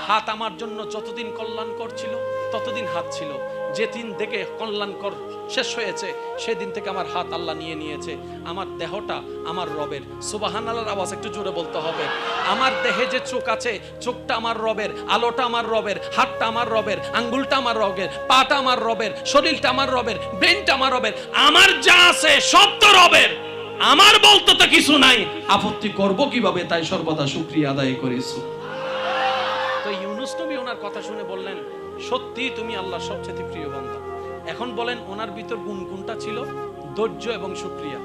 হাত আমার জন্য যতদিন কল্যাণকর ছিল ততদিন হাত ছিল, যেদিন থেকে কল্যাণকর শেষ হয়েছে সেদিন থেকে আমার হাত আল্লাহ নিয়ে নিয়েছে। আমার দেহটা আমার রবের, সুবহানাল্লাহর আওয়াজ একটু জোরে বলতে হবে। আমার দেহে যে চোখ আছে, চোখটা আমার রবের, আলোটা আমার রবের, হাতটা আমার রবের, আঙ্গুলটা আমার রবের, পাটা আমার রবের, শরীরটা আমার রবের, ব্রেনটা আমার রবের, আমার যা আছে সব তো রবের। আমার বলতে তো কিছু নাই, আপত্তি করব কিভাবে? তাই সর্বদা শুকরিয়া আদায় করেছি। তো ইউনুস নবী ওনার কথা শুনে বললেন, সত্যি তুমি আল্লাহর সবচেয়ে প্রিয় বান্দা। এখন বলেন ওনার ভিতর গুণ কোনটা ছিল? ধৈর্য এবং শুকরিয়া।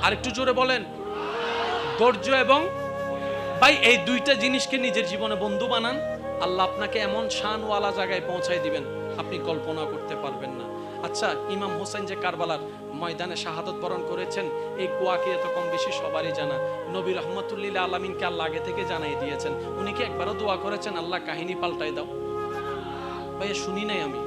আর একটু জোরে বলেন, ধৈর্য এবং, ভাই এই দুইটা জিনিসকে নিজের জীবনে বন্ধু বানান, আল্লাহ আপনাকে এমন শানওয়ালা জায়গায় পৌঁছায় দিবেন আপনি কল্পনা করতে পারবেন না। আচ্ছা, ইমাম হোসেন যে কারবালার ময়দানে শাহাদত বরণ করেছেন, এই কোয়াকে এত কম বেশি সবারই জানা। নবী রহমতুল্লিল আলামিনকে আল্লাহ আগে থেকে জানাই দিয়েছেন। উনি কি একবারও দোয়া করেছেন আল্লাহ কাহিনী পাল্টাই দাও? ভাই শুনি নাই আমি।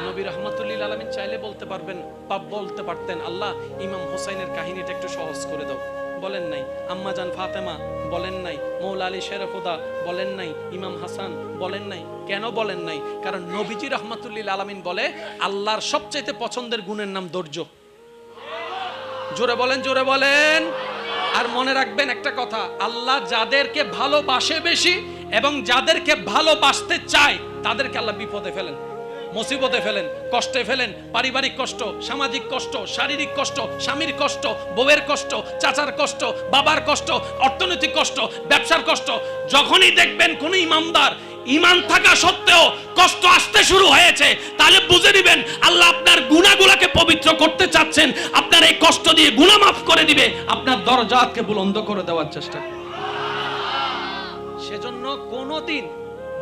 নবী রহমতুল্লিল আলামিন চাইলে বলতে পারতেন আল্লাহ ইমাম হোসেনের কাহিনীটা একটু সহজ করে দাও, বলেন নাই। আম্মা জান ফাতেমা বলেন নাই, মৌলা আলী শেরফুদা বলেন নাই, ইমাম হাসান বলেন নাই। কেন বলেন নাই? কারণ নবীজি রহমতুল্লিল আলামিন বলে আল্লাহর সবচেয়ে পছন্দের গুণের নাম ধৈর্য। জোরে বলেন, জোরে বলেন। আর মনে রাখবেন একটা কথা, আল্লাহ যাদেরকে ভালোবাসে বেশি এবং যাদেরকে ভালোবাসতে চায় তাদেরকে আল্লাহ বিপদে ফেলেন, মুসিবতে ফেলেন, কষ্টে ফেলেন। পারিবারিক কষ্ট, সামাজিক কষ্ট, শারীরিক কষ্ট, স্বামীর কষ্ট, বউয়ের কষ্ট, চাচার কষ্ট, বাবার কষ্ট, অর্থনৈতিক কষ্ট, ব্যবসার কষ্ট। যখনই দেখবেন কোন ইমানদার ইমান থাকা সত্ত্বেও কষ্ট আসতে শুরু হয়েছে, তাহলে বুঝে দিবেন আল্লাহ আপনার গুনাহগুলোকে পবিত্র করতে চাচ্ছেন, আপনার এই কষ্ট দিয়ে গুনাহ মাফ করে দিবে, আপনার দরজাকে বুলন্দ করে দেওয়ার চেষ্টা। সেজন্য কোনোদিন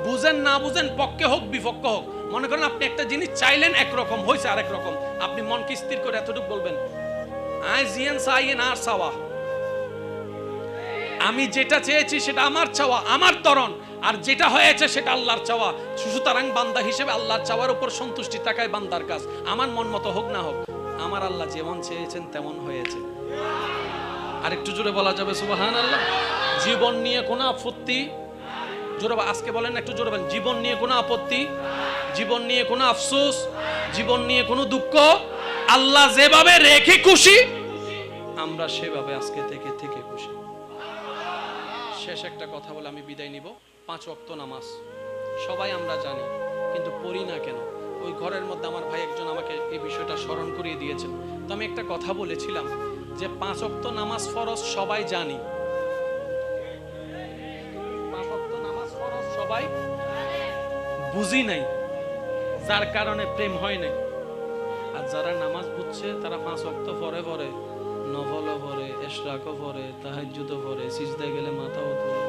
বুঝেন না বুঝেন, পক্ষে হোক বিপক্ষে হোক, মনে করেন আপনি একটা জিনিস চাইলেন একরকম, হয়েছে আরেক রকম, আপনি মনকে স্থির করে এতটুকু বলবেন, আমি যেটা চেয়েছি সেটা আমার চাওয়া, আমার তরণ, আর যেটা হয়েছে সেটা আল্লাহর চাওয়া। সুতরাং বান্দা হিসেবে আল্লাহর চাওয়ার উপর সন্তুষ্টি থাকাই বান্দার কাজ। আমার মন মতো হোক না হোক, আমার আল্লাহ যেমন চেয়েছেন তেমন হয়েছে। আর একটু জোরে বলা যাবে সুবহানাল্লাহ। জীবন নিয়ে কোনো আপত্তি, জোরে আজকে বলেন একটু জোরে বলেন, জীবন নিয়ে কোনো আপত্তি, জীবন নিয়ে কোনো আফসোস, জীবন নিয়ে কোনো দুঃখ, আল্লাহ যেভাবে রেখে খুশি আমরা সেভাবে আজকে থেকে খুশি। শেষ একটা কথা বলে আমি বিদায় নিব। 5 ওয়াক্ত নামাজ সবাই আমরা জানি, কিন্তু পড়ি না কেন? ওই ঘরের মধ্যে আমার ভাই একজন আমাকে এই বিষয়টা স্মরণ করিয়ে দিয়েছেন। তো আমি একটা কথা বলেছিলাম যে 5 ওয়াক্ত নামাজ ফরজ সবাই জানি, 5 ওয়াক্ত নামাজ ফরজ সবাই বুঝি নাই, যার কারণে প্রেম হয় নাই। আর যারা নামাজ বুঝছে তারা 5 ওয়াক্ত পরে পরে, নফলও পড়ে, ইশরাকও পড়ে, তাহাজ্জুদও পড়ে, সিজদায় গেলে মাথাও তোলে।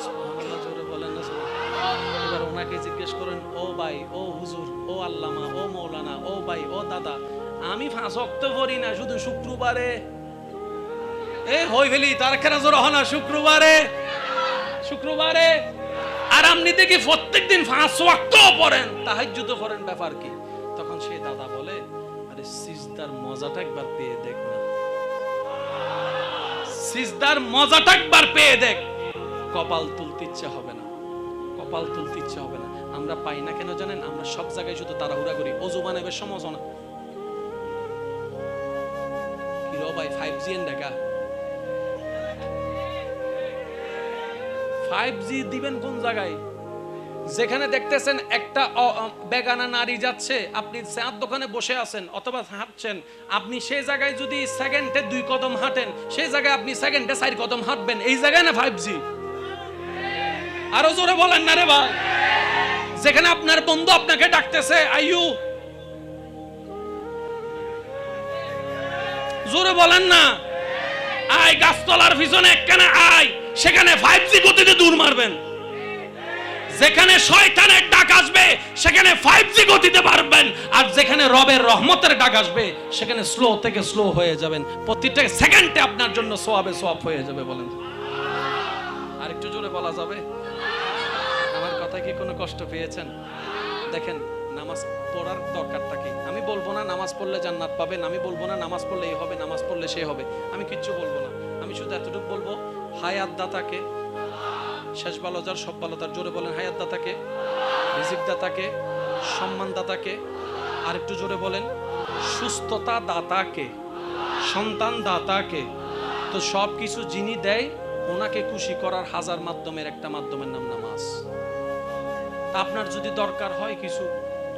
সুবহানাল্লাহ, জোরে বলেন না সুবহানাল্লাহ। এবার ওনাকে জিজ্ঞেস করেন, ও ভাই, ও হুজুর, ও আল্লামা, ও মাওলানা, ও ভাই, ও দাদা, আমি 5 ওয়াক্ত পড়ি না, শুধু শুক্রবারে হই ফেলি, তার কেনা জোর হয় না, শুক্রবারে। আর আপনি দেখি প্রত্যেকদিন 5 ওয়াক্ত পড়েন, তাহাজ্জুদও পড়েন, ব্যাপার কি? তখন সেই দাদা বলে, আরে সিজদার মজাটা একবার পেয়ে দেখ না, সিজদার মজাটা একবার পেয়ে দেখ। কপাল তুলতে ইচ্ছে হবে না, কপাল তুলতে ইচ্ছে হবে না। আমরা পাই না কেন জানেন? আমরা সব জায়গায় শুধু তাড়াহুড়া করি। অজু বানাবার সময় না কি রো ভাই, 5G এর ঢাকা 5G দিবেন কোন জায়গায়? যেখানে দেখতেছেন একটা বেগানা নারী যাচ্ছে, আপনি চার দোকানে বসে আছেন অথবা হাঁটছেন, আপনি সেই জায়গায় যদি সেকেন্ডে 2 কদম হাঁটেন, সেই জায়গায় আপনি সেকেন্ডে 4 কদম হাঁটবেন। এই জায়গায় না 5G? আরো জোরে বলেন না রে ভাই। যেখানে আপনার বন্ধু আপনাকে ডাকতেছে, আইয়ু, জোরে বলেন না, আয় গাছতলার পিছনে একখানে আয়, সেখানে 5G গতিতে দূর মারবেন। যেখানে শয়তানের ডাক আসবে সেখানে 5G গতিতে পারবেন, আর যেখানে রবের রহমতের ডাক আসবে সেখানে স্লো থেকে স্লো হয়ে যাবেন। প্রতিটা সেকেন্ডে আপনার জন্য সওয়াবে সওয়াব হয়ে যাবে। বলেন আর একটু জোরে বলা যাবে? আমার কথা কি কোনো কষ্ট পেয়েছেন? দেখেন, নামাজ পড়ার দরকারটা কি? আমি বলবো না নামাজ পড়লে জান্নাত পাবেন, আমি বলবো না নামাজ পড়লে এই হবে, নামাজ পড়লে সে হবে, আমি কিচ্ছু বলবো না। আমি শুধু এতটুকু বলবো, হায়াত দাতাকে, শেষ ভালো যার সব ভালো তার, জোরে বলেন হায়াত দাতাকে, রিজিক দাতাকে, সম্মান দাতাকে, আরেকটু জোরে বলেন সুস্থতা দাতাকে, সন্তান দাতাকে। তো সব কিছু যিনি দেয় ওনাকে খুশি করার হাজার মাধ্যমের একটা মাধ্যমের নাম নামাজ। তা আপনার যদি দরকার হয় কিছু,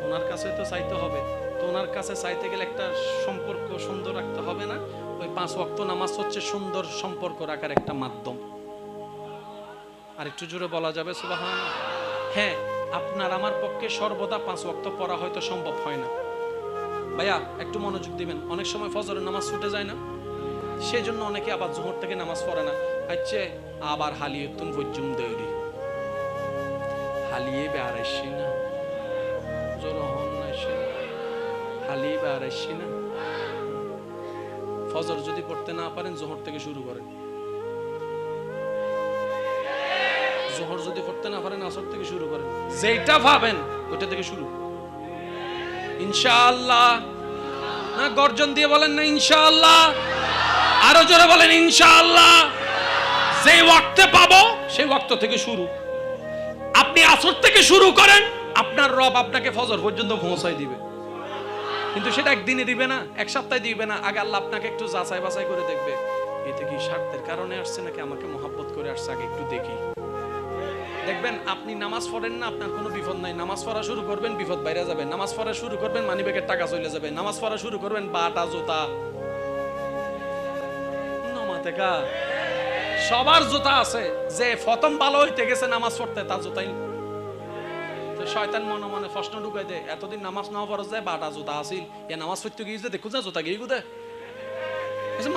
ওনার কাছে তো চাইতে হবে। তো ওনার কাছে চাইতে গেলে একটা সম্পর্ক সুন্দর রাখতে হবে না? ওই 5 ওয়াক্ত নামাজ হচ্ছে সুন্দর সম্পর্ক রাখার একটা মাধ্যম। আর একটু জোরে বলা যাবে সুবহানাল্লাহ? হ্যাঁ, আপনার আমার পক্ষে সর্বদা 5 ওয়াক্ত পড়া হয়তো সম্ভব হয় না। ভাইয়া একটু মনোযোগ দিবেন, অনেক সময় ফজরের নামাজ ছুটে যায় না, সেই জন্য অনেকে আবার জোহর থেকে নামাজ পড়ে না। আচ্ছা আবার হালিয়ে তুন বজ্জুম দেরি হালিয়ে বেড়াইছি না, জোর হন না সে হালিয়ে বেড়াইছি না। ফজর যদি পড়তে না পারেন জোহর থেকে শুরু করেন, জোহর যদি পড়তে না পারেন আসর থেকে শুরু করেন, যেটা ভাবেন ওইটা থেকে শুরু। ইনশাআল্লাহ না গর্জন দিয়ে বলেন না ইনশাআল্লাহ, আরো জোরে বলেন ইনশাআল্লাহ। যে ওয়াক্তে পাবো সেই ওয়াক্ত থেকে শুরু। আপনি আসর থেকে শুরু করেন, আপনার রব আপনাকে ফজর পর্যন্ত পৌঁছায় দিবে। কিন্তু সেটা একদিনে দিবে না, এক সপ্তাহে দিবে না। আগে আল্লাহ আপনাকে একটু যাচাই বাছাই করে দেখবে, এতে কি স্বার্থের কারণে আসছে নাকি আমাকে মহব্বত করে আসছে, আগে একটু দেখি। দেখবেন আপনি নামাজ পড়েন না, আপনার কোনো বিপদ নাই। নামাজ পড়া শুরু করবেন, বিপদ বাইরে যাবে। নামাজ পড়া শুরু করবেন, মানিব্যাগের টাকা চলে যাবে। নামাজ পড়া শুরু করবেন, বাটা জুতা নমাতেকা সবার জুতা আছে। যে প্রথম ভালো হইতে গেছে নামাজ পড়তে, তার জুতাই তো শয়তান মনে মনে প্রশ্ন ঢুকাই দেয়, এতদিন নামাজ না পড়া যায় বাটা জুতা আসিল, এ নামাজ পড়তে গিয়েছে দেখো যা জুতা গিয়ে গুদে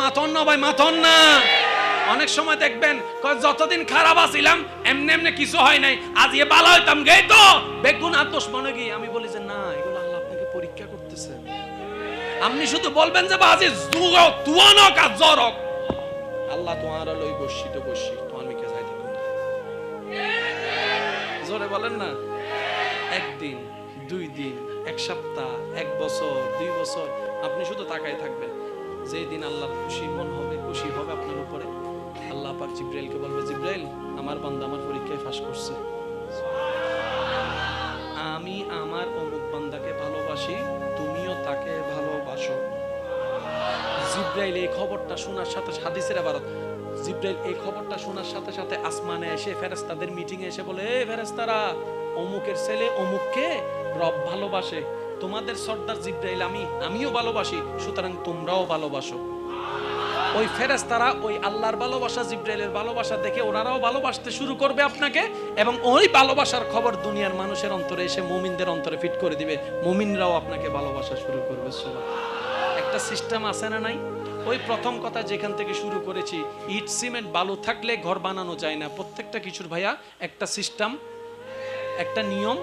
মাথন না ভাই, মাথন না। অনেক সময় দেখবেন যতদিন খারাপ আছিলাম এমনি এমনি কিছু হয় নাই, আজ এ ভালো হইতাম গেই তো বেগুন আর দোষ মনে গিয়ে। আমি বলি যে না, এগুলো আল্লাহ আপনাকে পরীক্ষা করতেছে। আপনি শুধু বলবেন যে বাজি তুয়ানক আর জরক, আল্লাহ তোমার লই বসি তো বসি, তোমার মিকে যাই দেখুন। জোরে বলেন না। একদিন, 2 দিন, 1 সপ্তাহ, 1 বছর, 2 বছর আপনি শুধু তাকায় থাকবেন। যেই দিন আল্লাহর খুশি মন হবে, খুশি হবে আপনার উপরে, আল্লাহ পাক জিবরাইলকে বলবে, জিবরাইল আমার বান্দা আমার পরীক্ষায় পাস করছে, আমি আমার অমুক বান্দাকে ভালোবাসি, তুমিও তাকে ভালোবাসো। জিবরাইল এই খবরটা শোনার সাথে, হাদিসের ইবারত, জিবরাইল এই খবরটা শোনার সাথে সাথে আসমানে এসে ফেরেশতাদের মিটিং এ এসে বলে, এই ফেরেশতারা, অমুকের ছেলে অমুককে রব ভালোবাসে, তোমাদের সর্দার জিবরাইল আমিও ভালোবাসি, সুতরাং তোমরাও ভালোবাসো। ওই ফেরেশতারা ওই আল্লাহর ভালোবাসা, জিবরাইলের ভালোবাসা দেখে ওনারাও ভালোবাসতে শুরু করবে আপনাকে, এবং ওই ভালোবাসার খবর দুনিয়ার মানুষের অন্তরে এসে মুমিনদের অন্তরে ফিট করে দিবে, মুমিনরাও আপনাকে ভালোবাসা শুরু করবে। একটা সিস্টেম আছে না নাই? ওই প্রথম কথা যেখান থেকে শুরু করেছি, ইট সিমেন্ট বালু থাকলে ঘর বানানো যায় না। প্রত্যেকটা কিছুর ভাইয়া একটা সিস্টেম, একটা নিয়ম।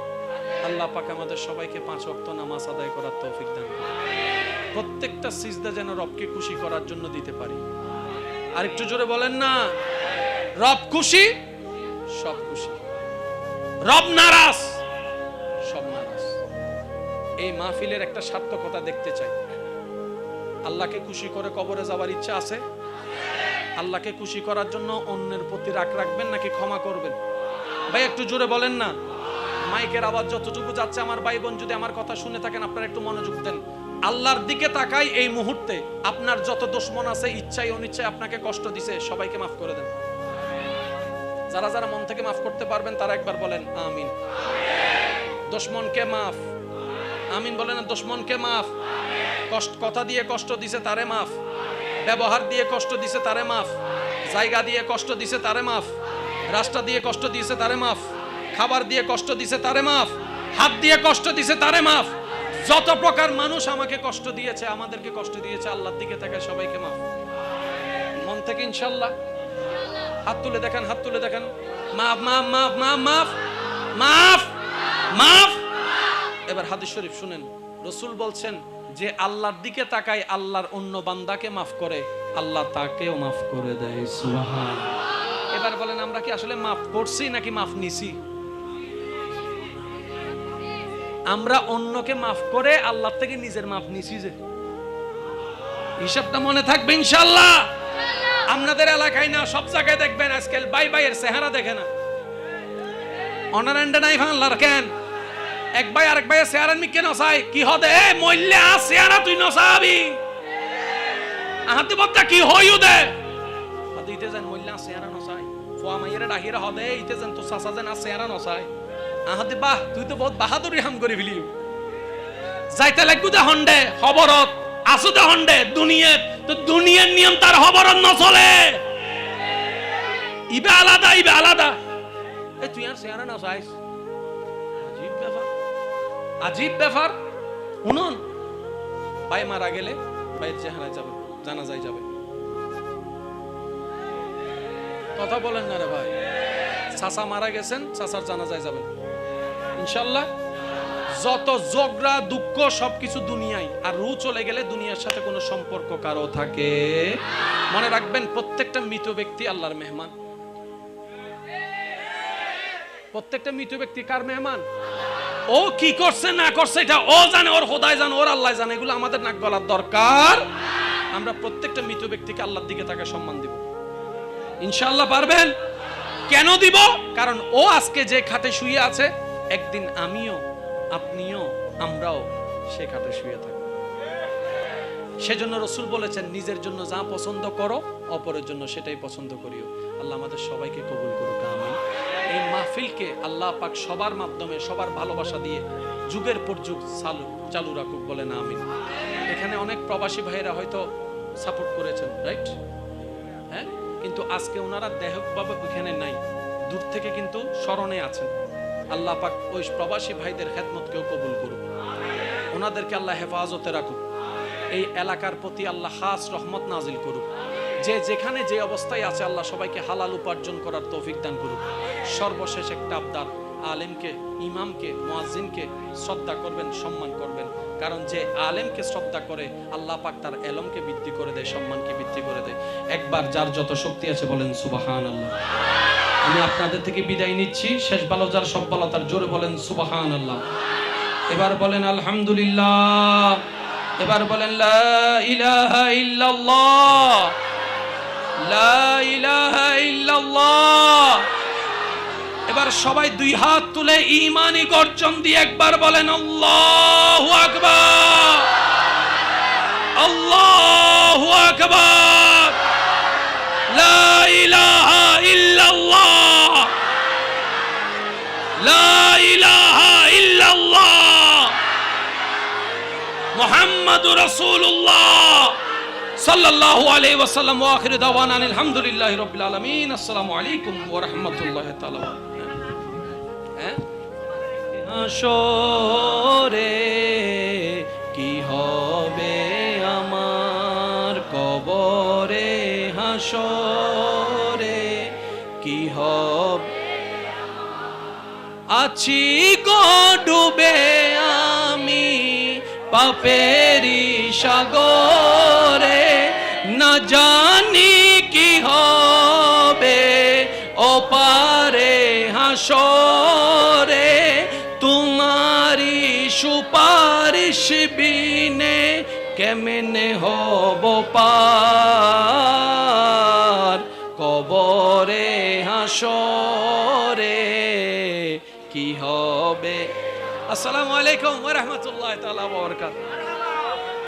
আল্লাহ পাক আমাদের সবাইকে 5 ওয়াক্ত নামাজ আদায় করার তৌফিক দান করুন। প্রত্যেকটা সিজদা যেন রবকে খুশি করার জন্য দিতে পারি। আর একটু জোরে বলেন না, রব খুশি সব খুশি, রব নারাজ সব নারাজ। এই মাহফিলের একটা সার্থকতা দেখতে চাই। আল্লাহকে খুশি করে কবরে যাওয়ার ইচ্ছা আছে? আল্লাহকে খুশি করার জন্য অন্যের প্রতি রাগ রাখবেন নাকি ক্ষমা করবেন? ভাই একটু জোরে বলেন না। মাইকের আওয়াজ যতটুকু যাচ্ছে, আমার ভাই বোন যদি আমার কথা শুনে থাকেন, আপনারা একটু মনোযোগ দেন। আল্লাহর দিকে তাকাই, এই মুহূর্তে আপনার যত দুশমন আছে, ইচ্ছায় অনিচ্ছায় আপনাকে কষ্ট দিছে, সবাইকে মাফ করে দেন। যারা যারা মন থেকে মাফ করতে পারবেন তারা একবার বলেন আমিন। দুশমনকে মাফ, আমিন বলেন। দুশমনকে মাফ, কথা দিয়ে কষ্ট দিছে তারে মাফ, ব্যবহার দিয়ে কষ্ট দিছে তারে মাফ, জায়গা দিয়ে কষ্ট দিছে তারে মাফ, রাস্তা দিয়ে কষ্ট দিয়েছে তারে মাফ, খাবার দিয়ে কষ্ট দিছে তারে মাফ, হাত দিয়ে কষ্ট দিছে তারে মাফ। যত প্রকার মানুষ আমাকে কষ্ট দিয়েছে, আমাদেরকে কষ্ট দিয়েছে, আল্লাহর দিকে তাকায় সবাইকে মাফ। মন থেকে ইনশাআল্লাহ হাত তুলে দেখেন, হাত তুলে দেখেন। মাফ মাফ মাফ মাফ মাফ মাফ মাফ। এবার হাদিস শরীফ শুনেন। রাসূল বলছেন যে আল্লাহর দিকে তাকায়, আল্লাহর অন্য বান্দাকে মাফ করে, আল্লাহ তাকেও মাফ করে দেয়। সুবহানাল্লাহ। এবার বলেন, আমরা কি আসলে মাফ করছি নাকি মাফ নিছি? আমরা অন্যকে মাফ করে আল্লাহ থেকে নিজের মাফ নিছি। যে হিসাবটা মনে থাকবে ইনশাআল্লাহ। আপনাদের এলাকায় না সব জায়গায় দেখবেন আজকাল বাই বাইয়ের চেহারা দেখে না অনারেন্ডে নাই ভাঙলার কেন এক ভাই আরেক ভাইয়ের চেহারা মিকে নসাই কি হদে এ মইল্লা চেহারা তুই নসাবি আহাতে বক্তা কি হইউ দে দিতে যেন মইল্লা চেহারা নসাই ফোয়া মাইয়ের ডাহিরা হদে ইতে যেন তো চাচা যেন চেহারা নসাই আহাতে বাহ তুই তো বহুত বাহাদুরি হাম করে ফেলি যাইতে লাগবো দে হন্ডে খবরত আসু দে হন্ডে দুনিয়াত তো দুনিয়ার নিয়ম তার খবরত নচলে ইবে আলাদা এ তুই আর চেহারা নসাইস আজীব ব্যাপার শুনুন ভাই মারা গেলে ভাইয়ের চেহারায় যাবে জানাজায় যাবে কথা বলেন না রে ভাই চাচা মারা গেছেন চাচার জানাজায় যাবেন ইনশাআল্লাহ যত ঝগড়া দুঃখ সবকিছু দুনিয়ায় আর রু চলে গেলে দুনিয়ার সাথে কোনো সম্পর্ক কারো থাকে মনে রাখবেন প্রত্যেকটা মৃত ব্যক্তি আল্লাহর মেহমান প্রত্যেকটা মৃত ব্যক্তি কার মেহমান ও কি করছে না করছে এটা ও জানে ওর খোদাই জানে ওর আল্লাহ জানে এগুলো আমাদের নাক গলার দরকার আমরা প্রত্যেকটা মৃত ব্যক্তিকে আল্লাহর দিকে তাকে সম্মান দিব ইনশাআল্লাহ পারবেন কেন দিব কারণ ও আজকে যে খাটে শুয়ে আছে একদিন আমিও আপনিও আমরাও সে খাটে শুয়ে থাকব সেজন্য রাসূল বলেছেন নিজের জন্য যা পছন্দ করো অপরের জন্য সেটাই পছন্দ করিও আল্লাহ আমাদের সবাইকে কবুল করুক আমিন এই মাহফিলকে আল্লাহ পাক সবার মাধ্যমে সবার ভালোবাসা দিয়ে যুগের পর যুগ চালু রাখুক বলেন আমিন এখানে অনেক প্রবাসী ভাইয়েরা হয়তো সাপোর্ট করেছেন রাইট হ্যাঁ কিন্তু আজকে ওনারা দেহভাবে ওখানে নাই দূর থেকে কিন্তু স্মরণে আছেন আল্লাহ পাক ওই প্রবাসী ভাইদের খেদমতকেও কবুল করুক ওনাদেরকে আল্লাহ হেফাজতে রাখুক এই এলাকার প্রতি আল্লাহ খাস রহমত নাজিল করুক যে যেখানে যে অবস্থায় আছে আল্লাহ সবাইকে হালাল উপার্জন করার তৌফিক দান করুক সর্বশেষ একটা আবদার আলেমকে ইমামকে মুয়াজ্জিনকে শ্রদ্ধা করবেন সম্মান করবেন কারণ যে আলেমকে শ্রদ্ধা করে আল্লাহ পাক তার এলমকে বৃদ্ধি করে দেয় সম্মানকে বৃদ্ধি করে দেয় একবার যার যত শক্তি আছে বলেন সুবহানাল্লাহ আমি আপনাদের থেকে বিদায় নিচ্ছি শেষ ভালো যার সব ভালো তার জোরে বলেন সুবহানাল্লাহ এবার বলেন আলহামদুলিল্লাহ এবার বলেন লা ইলাহা ইল্লাল্লাহ লা ইলাহা ইল্লাল্লাহ এবার সবাই দুই হাত তুলে ঈমানি গর্জন দিয়ে একবার বলেন আল্লাহু আকবার আল্লাহু আকবার লা ইলাহা ইল্লাল্লাহ লা ইলাহা ইল্লাল্লাহ মুহাম্মাদুর রাসূলুল্লাহ সাল্লাল্লাহু আলাইহি ওয়াসাল্লাম ওয়া আখিরু দাওয়ানা আলহামদুলিল্লাহি রাব্বিল আলামিন আসসালামু আলাইকুম ওয়া রাহমাতুল্লাহি তাআলা হাসরে কি হবে আমার কবরে হাসরে কি হবে আছি গো ডুবে আমি পাপেরি সাগরে না জানি কি হবে ওপারে হাসরে তোমারি সুপারিশ বিনে কেমনে হব পার কবরে হাসরে কি হবে আসসালামু আলাইকুম ওয়া রাহমাতুল্লাহি তাআলা ওয়া বারাকাতুহু